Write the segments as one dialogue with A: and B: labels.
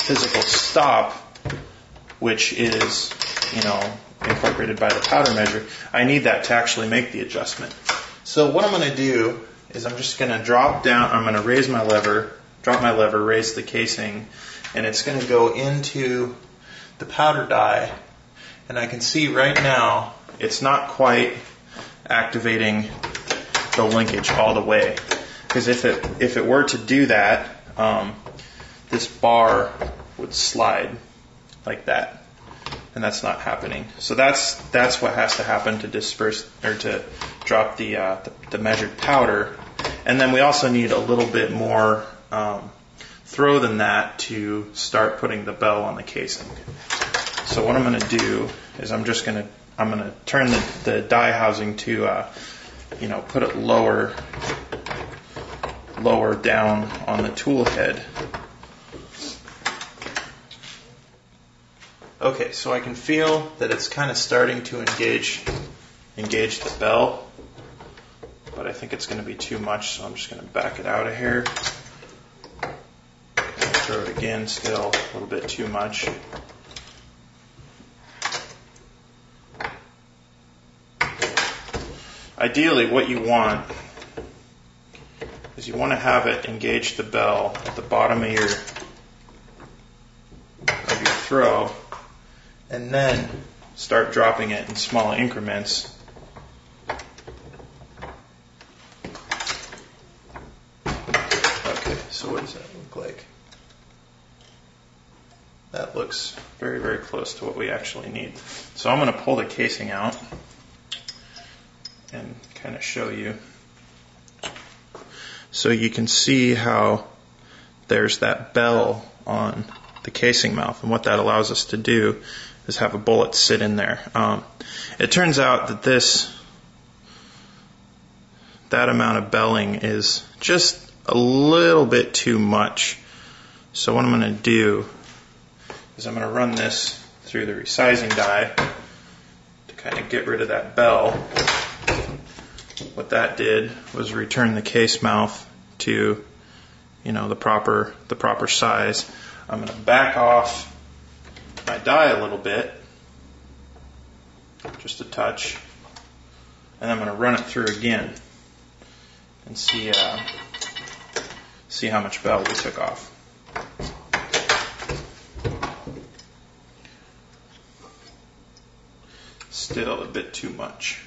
A: physical stop, which is, incorporated by the powder measure, I need that to actually make the adjustment. So what I'm going to do is I'm just going to drop down, I'm going to raise my lever, drop my lever, raise the casing, and it's going to go into the powder die. And I can see right now it's not quite activating the linkage all the way. Because if it were to do that, this bar would slide like that. And that's not happening. So that's what has to happen to disperse or to drop the measured powder. And then we also need a little bit more throw than that to start putting the bell on the casing. So what I'm going to do is I'm going to turn the die housing to put it lower down on the tool head. Okay, so I can feel that it's kind of starting to engage the bell, but I think it's going to be too much, so I'm just going to back it out of here. Throw it again, still a little bit too much. Ideally, what you want is you want to have it engage the bell at the bottom of your throw, and then start dropping it in small increments. Okay, so what does that look like? That looks very, very close to what we actually need. So I'm going to pull the casing out and kind of show you. So you can see how there's that bell on the casing mouth, and what that allows us to do is have a bullet sit in there. It turns out that that amount of belling is just a little bit too much. So what I'm going to do is I'm going to run this through the resizing die to kind of get rid of that bell. What that did was return the case mouth to the proper size. I'm going to back off my die a little bit, just a touch, and I'm going to run it through again and see how much bell we took off. Still a bit too much.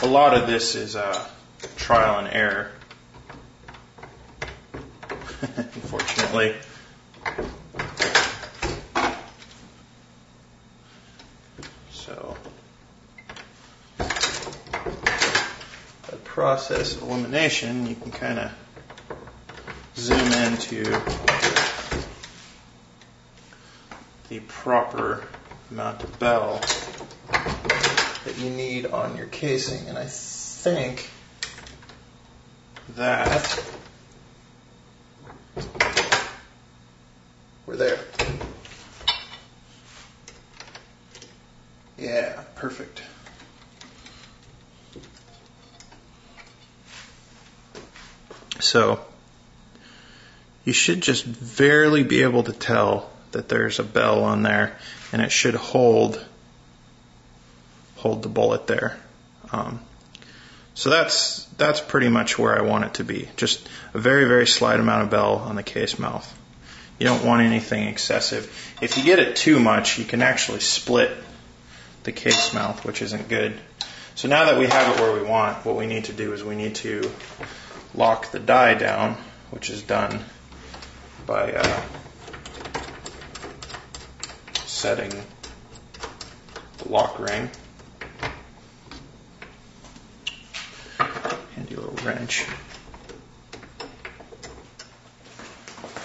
A: A lot of this is trial and error. Unfortunately. So, the process of elimination, you can kind of zoom into the proper amount of bell that you need on your casing, and I think that we're there. Yeah, perfect. So you should just barely be able to tell that there's a bell on there, and it should hold the bullet there. So that's pretty much where I want it to be. Just a very, very slight amount of bell on the case mouth. You don't want anything excessive. If you get it too much, you can actually split the case mouth, which isn't good. So now that we have it where we want, what we need to do is we need to lock the die down, which is done by setting the lock ring. Handy little wrench.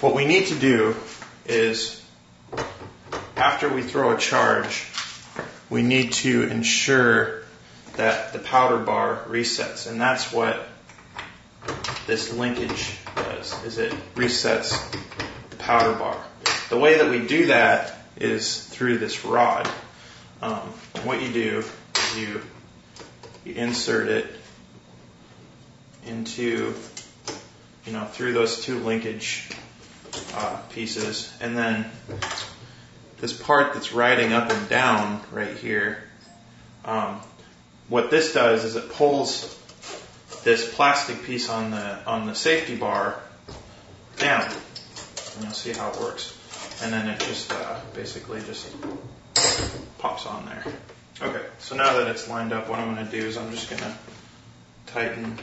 A: What we need to do is, after we throw a charge, we need to ensure that the powder bar resets, and that's what this linkage does, is it resets the powder bar. The way that we do that is through this rod. What you do is you insert it into through those two linkage pieces, and then this part that's riding up and down right here, what this does is it pulls this plastic piece on the safety bar down, and you'll see how it works. And then it just basically just pops on there. Okay, so now that it's lined up, what I'm going to do is I'm just going to tighten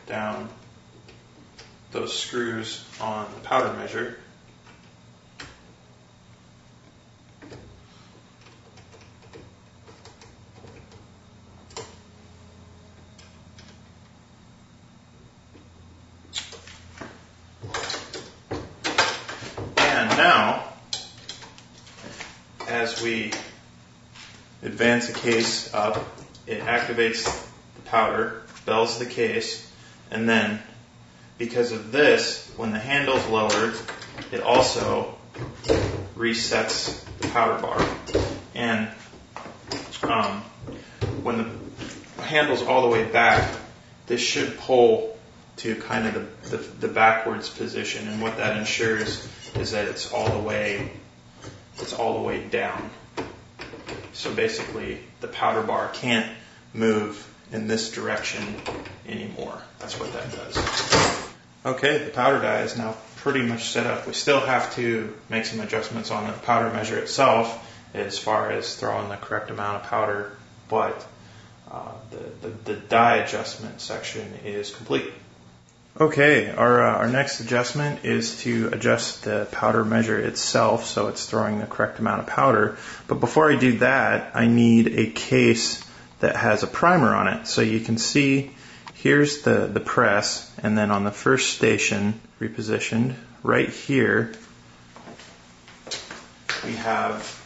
A: down those screws on the powder measure. And now, as we advance the case up, it activates the powder, bells the case, and then because of this, when the handle's lowered, it also resets the powder bar. And when the handle's all the way back, this should pull to kind of the backwards position, and what that ensures is that it's all the way down. So basically, the powder bar can't move in this direction anymore. That's what that does. Okay, the powder die is now pretty much set up. We still have to make some adjustments on the powder measure itself as far as throwing the correct amount of powder, but the die adjustment section is complete. Okay, our next adjustment is to adjust the powder measure itself so it's throwing the correct amount of powder. But before I do that, I need a case that has a primer on it. So you can see here's the press, and then on the first station, repositioned, right here, we have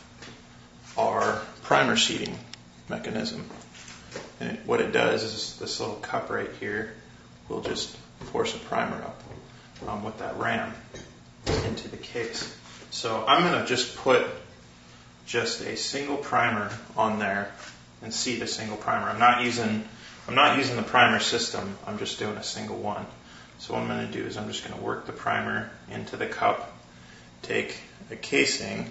A: our primer seating mechanism. And what it does is this little cup right here will just force a primer up with that ram into the case. So I'm going to just put just a single primer on there and seat a single primer. I'm not using the primer system. I'm just doing a single one. So what I'm going to do is I'm just going to work the primer into the cup, take a casing,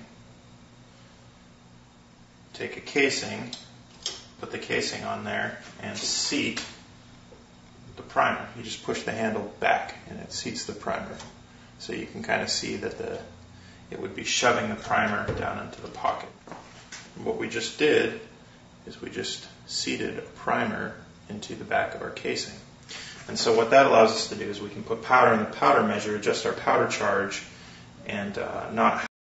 A: put the casing on there, and seat the primer. You just push the handle back and it seats the primer. So you can kind of see that it would be shoving the primer down into the pocket. And what we just did is we just seated a primer into the back of our casing. And so what that allows us to do is we can put powder in the powder measure, adjust our powder charge, and not